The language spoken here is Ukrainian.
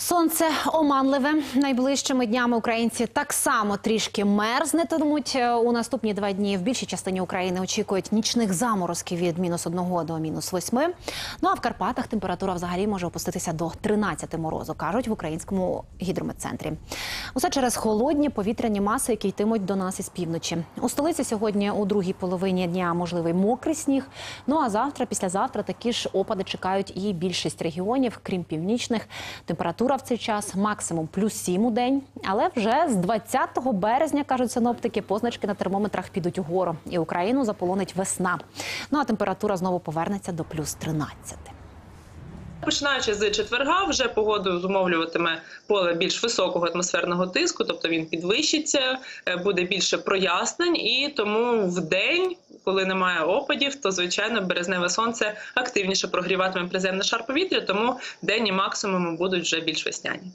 Сонце оманливе. Найближчими днями українці так само трішки мерзнетимуть. У наступні 2 дні в більшій частині України очікують нічних заморозків від -1 до -8. Ну а в Карпатах температура взагалі може опуститися до 13 морозу, кажуть в Українському гідрометцентрі. Усе через холодні повітряні маси, які йтимуть до нас із півночі. У столиці сьогодні у другій половині дня можливий мокрий сніг. Ну а завтра, післязавтра такі ж опади чекають і більшість регіонів, крім північних. Температура в цей час максимум +7 у день, але вже з 20 березня, кажуть синоптики, позначки на термометрах підуть угору і Україну заполонить весна. Ну а температура знову повернеться до +13. Починаючи з четверга, вже погоду зумовлюватиме поле більш високого атмосферного тиску, тобто він підвищиться, буде більше прояснень, і тому в день, коли немає опадів, то, звичайно, березневе сонце активніше прогріватиме приземний шар повітря, тому денні максимуми будуть вже більш весняні.